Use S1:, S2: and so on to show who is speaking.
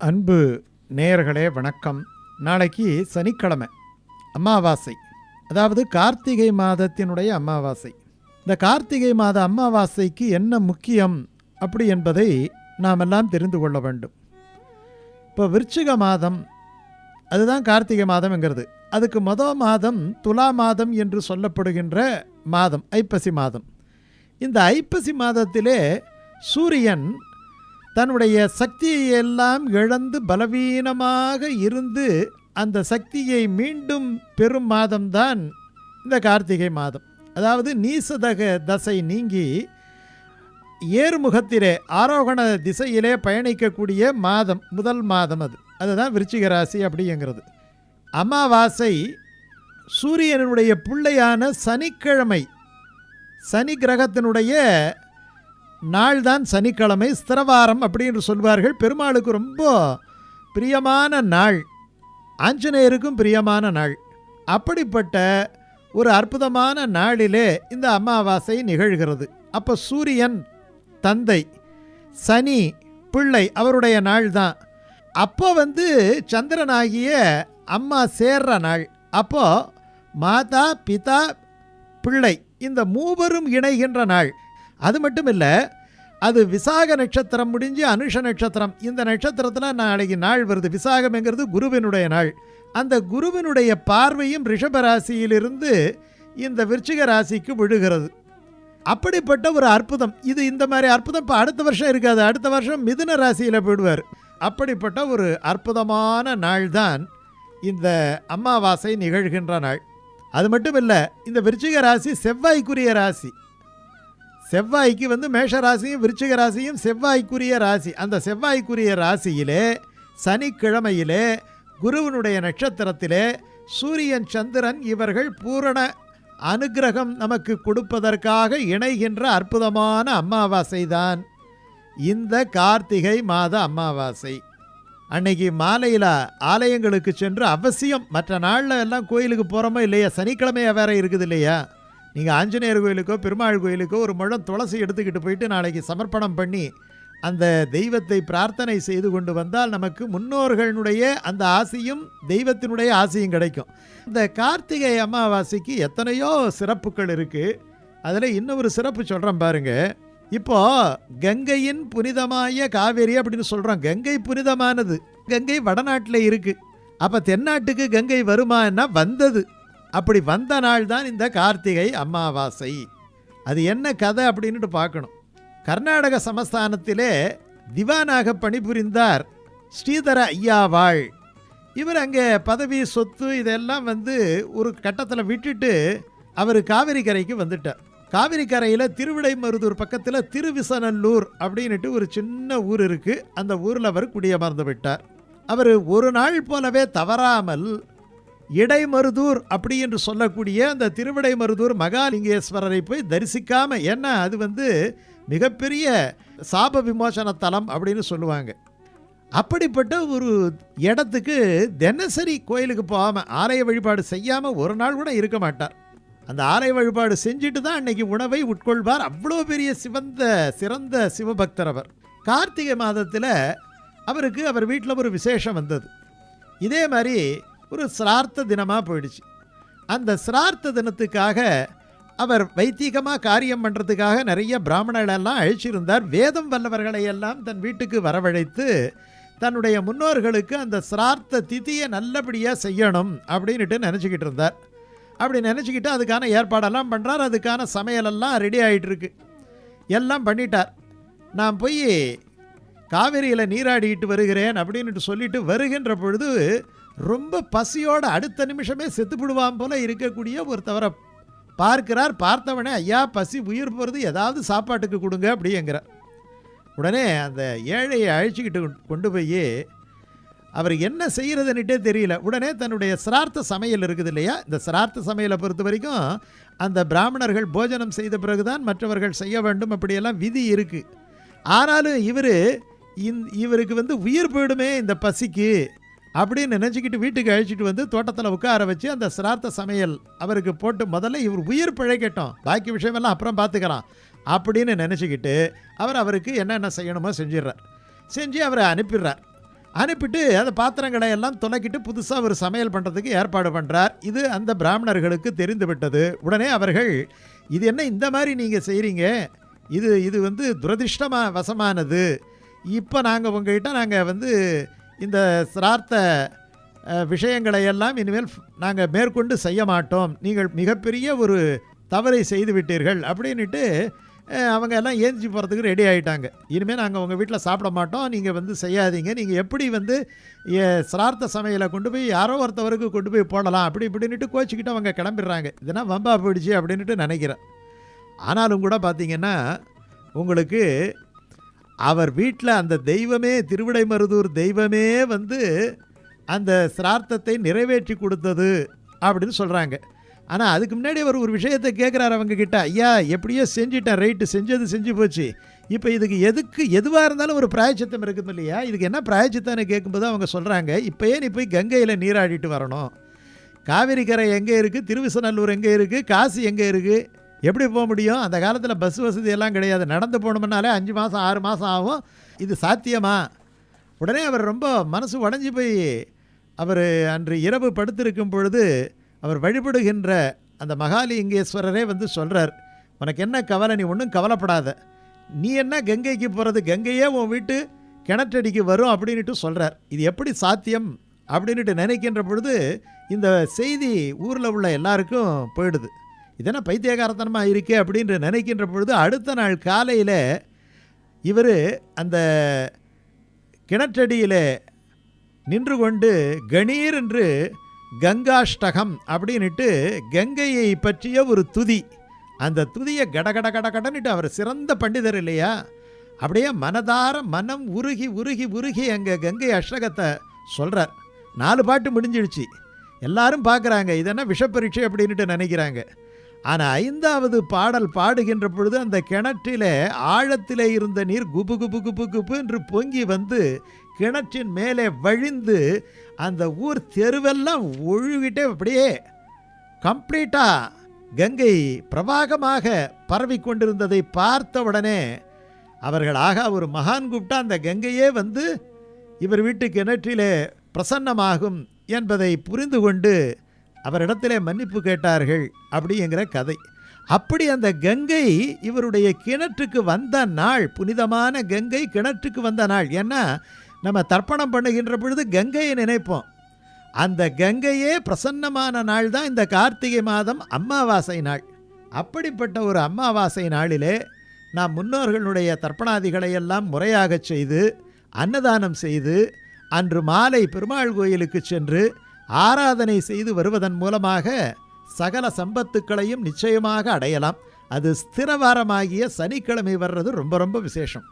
S1: அன்பு நேயர்களே வணக்கம். நாளைக்கு சனிக்கிழமை அமாவாசை, அதாவது கார்த்திகை மாதத்தினுடைய அமாவாசை. இந்த கார்த்திகை மாத அமாவாசைக்கு என்ன முக்கியம் அப்படி என்பதை நாம் எல்லாம் தெரிந்து கொள்ள வேண்டும். இப்போ விருச்சிக மாதம் அதுதான் கார்த்திகை மாதம்ங்கிறது. அதுக்கு மாதம் துலா மாதம் என்று சொல்லப்படுகின்ற மாதம் ஐப்பசி மாதம். இந்த ஐப்பசி மாதத்திலே சூரியன் தன்னுடைய சக்தியை எல்லாம் இழந்து பலவீனமாக இருந்து அந்த சக்தியை மீண்டும் பெறும் மாதம்தான் இந்த கார்த்திகை மாதம். அதாவது நீசதக தசை நீங்கி ஏறுமுகத்திலே ஆரோகண திசையிலே பயணிக்கக்கூடிய மாதம், முதல் மாதம் அதுதான் விருச்சிக ராசி அப்படிங்கிறது. அமாவாசை சூரியனுடைய பிள்ளையான சனிக்கிழமை, சனி கிரகத்தினுடைய நாள் தான் சனிக்கிழமை, ஸ்திரவாரம் அப்படின்னு சொல்வார்கள். பெருமாளுக்கு ரொம்ப பிரியமான நாள், ஆஞ்சநேயருக்கும் பிரியமான நாள். அப்படிப்பட்ட ஒரு அற்புதமான நாளிலே இந்த அமாவாசை நிகழ்கிறது. அப்போ சூரியன் தந்தை, சனி பிள்ளை, அவருடைய நாள் தான். அப்போ சந்திரனாகிய அம்மா சேர்ற நாள். அப்போ மாதா பிதா பிள்ளை இந்த மூவரும் இணைகின்ற நாள். அது மட்டும் இல்லை, அது விசாக நட்சத்திரம் முடிஞ்சு அனுஷ நட்சத்திரம், இந்த நட்சத்திரத்தில் நாளைக்கு நாள் வருது. விசாகம்ங்கிறது குருவினுடைய நாள். அந்த குருவினுடைய பார்வையும் ரிஷபராசியிலிருந்து இந்த விருச்சிக ராசிக்கு விழுகிறது. அப்படிப்பட்ட ஒரு அற்புதம் இது. இந்த மாதிரி அற்புதம் இப்போ அடுத்த வருஷம் இருக்காது. அடுத்த வருஷம் மிதுன ராசியில் போயிடுவார். அப்படிப்பட்ட ஒரு அற்புதமான நாள் தான் இந்த அமாவாசை நிகழ்கின்ற நாள். அது மட்டும் இல்லை, இந்த விருச்சிக ராசி செவ்வாய்க்குரிய ராசி. செவ்வாய்க்கு மேஷ ராசியும் விருச்சிக ராசியும் செவ்வாய்க்குரிய ராசி. அந்த செவ்வாய்க்குரிய ராசியிலே சனிக்கிழமையிலே குருவனுடைய நட்சத்திரத்திலே சூரியன் சந்திரன் இவர்கள் பூரண அனுக்கிரகம் நமக்கு கொடுப்பதற்காக இணைகின்ற அற்புதமான அமாவாசை தான் இந்த கார்த்திகை மாத அமாவாசை. அன்னைக்கு மாலையில் ஆலயங்களுக்கு சென்று அவசியம், மற்ற நாளில் எல்லாம் கோயிலுக்கு போகிறோமோ இல்லையா, சனிக்கிழமையாக வேற இருக்குது இல்லையா, நீங்கள் ஆஞ்சநேயர் கோயிலுக்கோ பெருமாள் கோயிலுக்கோ ஒரு முழம் துளசி எடுத்துக்கிட்டு போயிட்டு நாளைக்கு சமர்ப்பணம் பண்ணி அந்த தெய்வத்தை பிரார்த்தனை செய்து கொண்டு வந்தால் நமக்கு முன்னோர்களுடைய அந்த ஆசையும் தெய்வத்தினுடைய ஆசையும் கிடைக்கும். இந்த கார்த்திகை அமாவாசைக்கு எத்தனையோ சிறப்புகள் இருக்குது. அதில் இன்னொரு சிறப்பு சொல்கிறேன் பாருங்கள். இப்போது கங்கையின் புனிதமாய காவேரி அப்படின்னு சொல்கிறோம். கங்கை புனிதமானது. கங்கை வடநாட்டில் இருக்குது. அப்போ தென்னாட்டுக்கு கங்கை வருமானா வந்தது. அப்படி வந்த நாள் தான் இந்த கார்த்திகை அமாவாசை. அது என்ன கதை அப்படின்ட்டு பார்க்கணும். கர்நாடக சமஸ்தானத்திலே திவானாக பணிபுரிந்தார் ஸ்ரீதர ஐயாவாள். இவர் அங்கே பதவி சொத்து இதெல்லாம் ஒரு கட்டத்தில் விட்டுட்டு அவர் காவிரி கரைக்கு வந்துட்டார். காவிரி கரையில் திருவிடைமருதூர் பக்கத்தில் திருவிசநல்லூர் அப்படின்ட்டு ஒரு சின்ன ஊர் இருக்குது. அந்த ஊரில் அவர் குடியமர்ந்து விட்டார். அவர் ஒரு நாள் போலவே தவறாமல் இடைமருதூர் அப்படி என்று சொல்லக்கூடிய அந்த திருவிடைமருதூர் மகாலிங்கேஸ்வரரை போய் தரிசிக்காம, ஏன்னா அது மிகப்பெரிய சாப விமோசன தலம் அப்படின்னு சொல்லுவாங்க. அப்படிப்பட்ட ஒரு இடத்துக்கு தினசரி கோயிலுக்கு போகாமல் ஆலய வழிபாடு செய்யாமல் ஒரு நாள் கூட இருக்க மாட்டார். அந்த ஆலய வழிபாடு செஞ்சுட்டு தான் அன்னைக்கு உணவை உட்கொள்வார். அவ்வளோ பெரிய சிறந்த சிவபக்தர் அவர். கார்த்திகை மாதத்தில் அவருக்கு அவர் வீட்டில் ஒரு விசேஷம் வந்தது. இதே மாதிரி ஒரு சிரார்த்த தினமாக போயிடுச்சு. அந்த சிரார்த்த தினத்துக்காக அவர் வைத்தீகமாக காரியம் பண்ணுறதுக்காக நிறைய பிராமணர்களெல்லாம் அழைச்சிருந்தார். வேதம் வல்லவர்களையெல்லாம் தன் வீட்டுக்கு வரவழைத்து தன்னுடைய முன்னோர்களுக்கு அந்த சிரார்த்த திதியை நல்லபடியாக செய்யணும் அப்படின்ட்டு நினச்சிக்கிட்டு இருந்தார். அப்படி நினச்சிக்கிட்டு அதுக்கான ஏற்பாடெல்லாம் பண்ணுறார். அதுக்கான சமையலெல்லாம் ரெடி ஆகிட்டுருக்கு. எல்லாம் பண்ணிட்டார். நான் போய் காவிரியில் நீராடிட்டு வருகிறேன் அப்படின்ட்டு சொல்லிட்டு வருகின்ற பொழுது ரொம்ப பசியோடு அடுத்த நிமிஷமே செத்துப்பிடுவான் போல இருக்கக்கூடிய ஒருத்தவரை பார்க்கிறார். பார்த்தவனே, ஐயா பசி உயிர் போகிறது, ஏதாவது சாப்பாட்டுக்கு கொடுங்க அப்படிங்கிறார். உடனே அந்த ஏழையை அழைச்சிக்கிட்டு கொண்டு போய் அவர் என்ன செய்கிறதுன்னுட்டே தெரியல. உடனே தன்னுடைய சிரார்த்த சமையல் இருக்குது இல்லையா, இந்த சிரார்த்த சமையலை பொறுத்த வரைக்கும் அந்த பிராமணர்கள் போஜனம் செய்த பிறகுதான் மற்றவர்கள் செய்ய வேண்டும், அப்படியெல்லாம் விதி இருக்குது. ஆனாலும் இவருக்கு உயிர் போயிடுமே இந்த பசிக்கு அப்படின்னு நினச்சிக்கிட்டு வீட்டுக்கு அழைச்சிட்டு தோட்டத்தில் உட்கார வச்சு அந்த சிரார்த்த சமையல் அவருக்கு போட்டு முதல்ல இவர் உயிர் பிழைக்கட்டும், பாக்கி விஷயமெல்லாம் அப்புறம் பார்த்துக்கலாம் அப்படின்னு நினச்சிக்கிட்டு அவருக்கு என்னென்ன செய்யணுமோ செஞ்சிடறார். செஞ்சு அவரை அனுப்பிடுறார். அனுப்பிட்டு அந்த பாத்திரங்களை எல்லாம் துலக்கிட்டு புதுசாக ஒரு சமையல் பண்ணுறதுக்கு ஏற்பாடு பண்ணுறார். இது அந்த பிராமணர்களுக்கு தெரிந்து விட்டது. உடனே அவர்கள், இது என்ன இந்த மாதிரி நீங்கள் செய்கிறீங்க, இது வந்து துரதிர்ஷ்டமாக வசமானது. இப்போ நாங்கள் உங்கள்கிட்ட இந்த சிரார்த்த விஷயங்களை எல்லாம் இனிமேல் நாங்கள் மேற்கொண்டு செய்ய மாட்டோம், நீங்கள் மிகப்பெரிய ஒரு தவறை செய்து விட்டீர்கள் அப்படின்ட்டு அவங்க எல்லாம் ஏஞ்சி போகிறதுக்கு ரெடி ஆகிட்டாங்க. இனிமேல் நாங்கள் உங்கள் வீட்டில் சாப்பிட மாட்டோம், நீங்கள் செய்யாதீங்க, நீங்கள் எப்படி சிரார்த்த சமையலை கொண்டு போய் யாரோ ஒருத்தவருக்கு கொண்டு போய் போடலாம் அப்படி இப்படின்ட்டு கோச்சிக்கிட்டு அவங்க கிளம்பிடுறாங்க. இதெல்லாம் வம்பா போயிடுச்சு அப்படின்ட்டு நினைக்கிறேன். ஆனாலும் கூட பார்த்திங்கன்னா உங்களுக்கு அவர் வீட்டில் அந்த தெய்வமே, திருவிடைமருதூர் தெய்வமே அந்த சிரார்த்தத்தை நிறைவேற்றி கொடுத்தது அப்படின்னு சொல்கிறாங்க. ஆனால் அதுக்கு முன்னாடி அவர் ஒரு விஷயத்தை கேட்குறாரு அவங்கக்கிட்ட, ஐயா எப்படியோ செஞ்சிட்டேன், ரைட்டு, செஞ்சு போச்சு, இப்போ இதுக்கு எதுவாக இருந்தாலும் ஒரு பிராயச்சித்தம் இருக்குது இல்லையா, இதுக்கு என்ன பிராயச்சித்தம்னு கேட்கும்போது அவங்க சொல்கிறாங்க, இப்போயே நீ போய் கங்கையில் நீராடிட்டு வரணும். காவிரி கரை எங்கே இருக்குது, திருவிசநல்லூர் எங்கே இருக்குது, காசி எங்கே இருக்குது, எப்படி போக முடியும்? அந்த காலத்தில் பஸ் வசதி எல்லாம் கிடையாது, நடந்து போகணும்னாலே 5 மாதம் 6 மாதம் ஆகும், இது சாத்தியமா? உடனே அவர் ரொம்ப மனசு உடஞ்சி போய் அவர் அன்று இரவு படுத்திருக்கும் பொழுது அவர் வழிபடுகின்ற அந்த மகாலிங்கேஸ்வரரே சொல்கிறார், உனக்கு என்ன கவலை, நீ ஒன்றும் கவலைப்படாத, நீ என்ன கங்கைக்கு போகிறது, கங்கையே உன் வீட்டு கிணற்றடிக்கு வரும் அப்படின்ட்டு சொல்கிறார். இது எப்படி சாத்தியம் அப்படின்ட்டு நினைக்கின்ற பொழுது இந்த செய்தி ஊரில் உள்ள எல்லாருக்கும் போயிடுது. இதென்ன பைத்தியகாரத்தனமாக இருக்கே அப்படின்ற நினைக்கின்ற பொழுது அடுத்த நாள் காலையில் இவர் அந்த கிணற்றடியில் நின்று கொண்டு கணீர் என்று கங்காஷ்டகம் அப்படின்ட்டு கங்கையை பற்றிய ஒரு துதி, அந்த துதியை கடன்னுட்டு அவர் சிறந்த பண்டிதர் இல்லையா, அப்படியே மனதார மனம் உருகி உருகி உருகி அங்கே கங்கை அஷ்டகத்தை சொல்கிறார். 4 பாட்டு முடிஞ்சிடுச்சு, எல்லாரும் பார்க்குறாங்க, இதென்ன விஷப்பரீட்சை அப்படின்ட்டு நினைக்கிறாங்க. ஆனால் 5வது பாடல் பாடுகின்ற பொழுது அந்த கிணற்றில் ஆழத்திலே இருந்த நீர் குபு குபு குபு குபு என்று பொங்கி கிணற்றின் மேலே வழிந்து அந்த ஊர் தெருவெல்லாம் ஒழுகிட்டே அப்படியே கம்ப்ளீட்டாக கங்கை பிரவாகமாக பரவி கொண்டிருந்ததை பார்த்த உடனே அவர்கள், ஆகா, ஒரு மகான் கூப்பிட்டா அந்த கங்கையே இவர் வீட்டு கிணற்றிலே பிரசன்னமாகும் என்பதை புரிந்து கொண்டு அவரிடத்திலே மன்னிப்பு கேட்டார்கள் அப்படிங்கிற கதை. அப்படி அந்த கங்கை இவருடைய கிணற்றுக்கு வந்த நாள், புனிதமான கங்கை கிணற்றுக்கு வந்த நாள். ஏன்னா நம்ம தர்ப்பணம் பண்ணுகின்ற பொழுது கங்கையை நினைப்போம், அந்த கங்கையே பிரசன்னமான நாள் தான் இந்த கார்த்திகை மாதம் அமாவாசை நாள். அப்படிப்பட்ட ஒரு அமாவாசை நாளிலே நாம் முன்னோர்களுடைய தர்ப்பணாதிகளை எல்லாம் முறையாக செய்து அன்னதானம் செய்து அன்று மாலை பெருமாள் கோயிலுக்கு சென்று ஆராதனை செய்து வருவதன் மூலமாக சகல சம்பத்துக்களையும் நிச்சயமாக அடையலாம். அது ஸ்திரவாரமாகிய சனிக்கிழமை வர்றது ரொம்ப ரொம்ப விசேஷம்.